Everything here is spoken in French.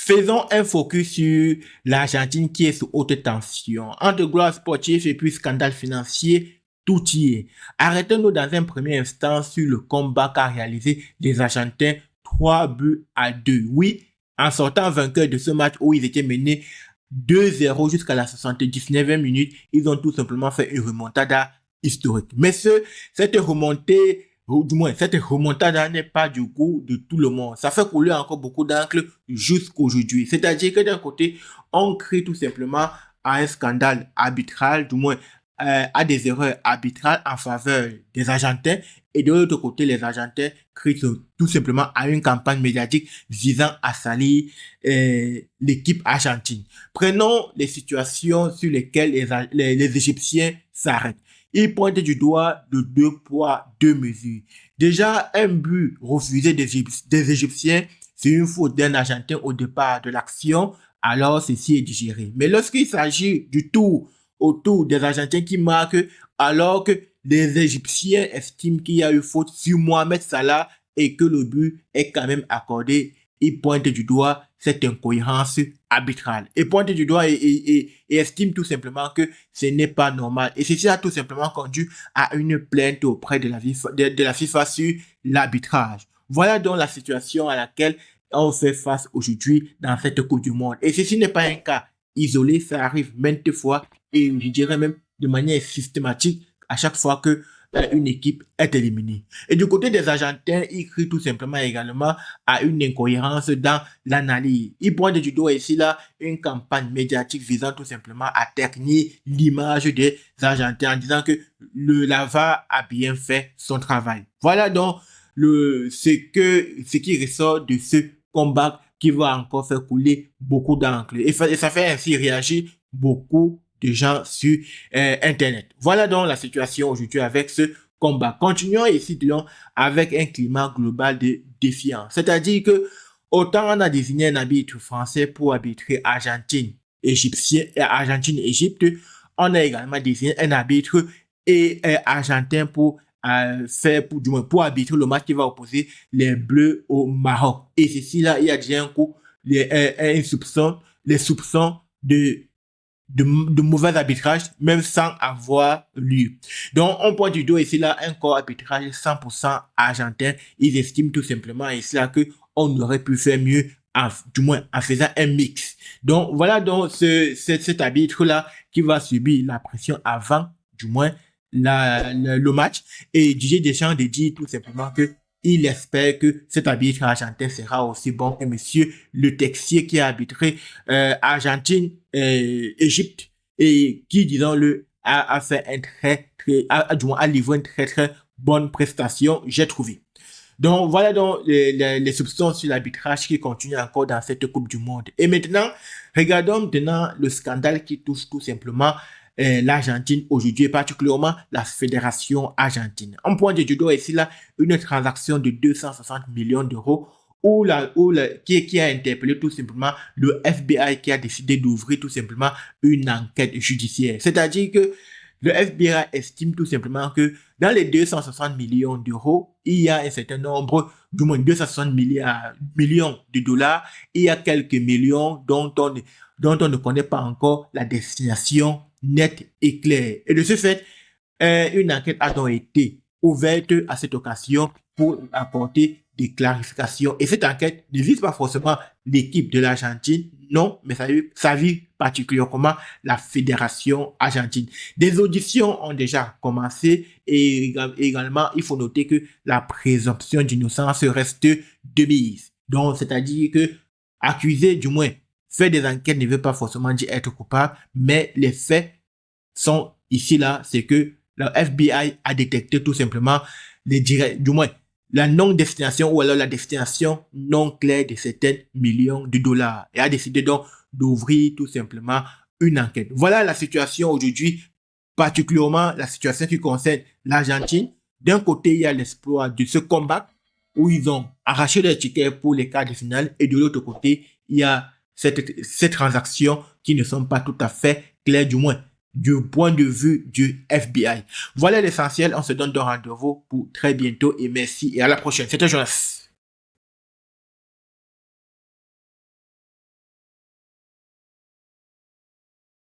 Faisons un focus sur l'Argentine qui est sous haute tension. Entre gloire sportive et puis scandale financier, tout y est. Arrêtons-nous dans un premier instant sur le combat qu'a réalisé les Argentins 3-2. Oui, en sortant vainqueur de ce match où ils étaient menés 2-0 jusqu'à la 79e minute, ils ont tout simplement fait une remontada historique. Mais cette remontée, ou du moins cette remontada n'est pas du goût de tout le monde. Ça fait couler encore beaucoup d'encre jusqu'aujourd'hui. C'est-à-dire que d'un côté, on crie tout simplement à un scandale arbitral, du moins à des erreurs arbitrales en faveur des Argentins, et de l'autre côté, les Argentins crient tout simplement à une campagne médiatique visant à salir l'équipe argentine. Prenons les situations sur lesquelles les Égyptiens s'arrêtent. Ils pointent du doigt de 2 poids, 2 mesures. Déjà, un but refusé des Égyptiens, c'est une faute d'un Argentin au départ de l'action, alors ceci est digéré. Mais lorsqu'il s'agit du tour autour des Argentins qui marquent, alors que les Égyptiens estiment qu'il y a eu faute sur Mohamed Salah et que le but est quand même accordé, ils pointent du doigt cette incohérence arbitrale. Et pointent du doigt et estiment tout simplement que ce n'est pas normal. Et ceci a tout simplement conduit à une plainte auprès de la FIFA sur l'arbitrage. Voilà donc la situation à laquelle on fait face aujourd'hui dans cette Coupe du Monde. Et ceci n'est pas un cas isolé, ça arrive maintes fois et je dirais même de manière systématique à chaque fois que une équipe est éliminée. Et du côté des Argentins, ils crient tout simplement également à une incohérence dans l'analyse. Ils pointent du doigt ici là une campagne médiatique visant tout simplement à ternir l'image des Argentins en disant que la VAR a bien fait son travail. Voilà donc ce qui ressort de ce combat qui va encore faire couler beaucoup d'encre. Et ça fait ainsi réagir beaucoup de gens sur Internet. Voilà donc la situation aujourd'hui avec ce combat. Continuons ici donc avec un climat global de défiance. C'est-à-dire que autant on a désigné un arbitre français pour arbitrer Argentine-Égypte, on a également désigné un arbitre argentin pour pour arbitrer le match qui va opposer les Bleus au Maroc. Et ceci là, il y a déjà un coup, les soupçons de mauvais arbitrage, même sans avoir lieu. Donc, on pointe du doigt ici là un corps arbitrage 100% argentin. Ils estiment tout simplement ici là que on aurait pu faire mieux, du moins en faisant un mix. Donc, voilà donc cet arbitre là qui va subir la pression avant, du moins, le match. Et Didier Deschamps dit tout simplement que il espère que cet arbitre argentin sera aussi bon que monsieur Le Texier qui a arbitré Argentine-Égypte et qui, disons-le, a fait a livré une très bonne prestation, j'ai trouvé. Donc voilà donc les soupçons sur l'arbitrage qui continuent encore dans cette Coupe du Monde. Et maintenant, regardons maintenant le scandale qui touche tout simplement l'Argentine aujourd'hui, et particulièrement la Fédération argentine. On pointe du doigt ici là une transaction de 260 millions d'euros qui a interpellé tout simplement le FBI qui a décidé d'ouvrir tout simplement une enquête judiciaire. C'est-à-dire que le FBI estime tout simplement que dans les 260 millions d'euros, il y a un certain nombre, du moins 260 millions de dollars, il y a quelques millions dont on ne connaît pas encore la destination nette et claire. Et de ce fait, une enquête a donc été ouverte à cette occasion pour apporter des clarifications. Et cette enquête ne vise pas forcément l'équipe de l'Argentine, non, mais ça vise particulièrement la Fédération argentine. Des auditions ont déjà commencé et également, il faut noter que la présomption d'innocence reste de mise. Donc, c'est-à-dire que accusé, du moins, faire des enquêtes ne veut pas forcément dire être coupable, mais les faits sont ici là, c'est que le FBI a détecté tout simplement du moins la non-destination ou alors la destination non claire de certains millions de dollars et a décidé donc d'ouvrir tout simplement une enquête. Voilà la situation aujourd'hui, particulièrement la situation qui concerne l'Argentine. D'un côté, il y a l'exploit de ce combat où ils ont arraché les tickets pour les quarts de finale et de l'autre côté, il y a ces transactions qui ne sont pas tout à fait claires, du moins du point de vue du FBI. Voilà l'essentiel. On se donne donc rendez-vous pour très bientôt et merci et à la prochaine. C'était Jonas.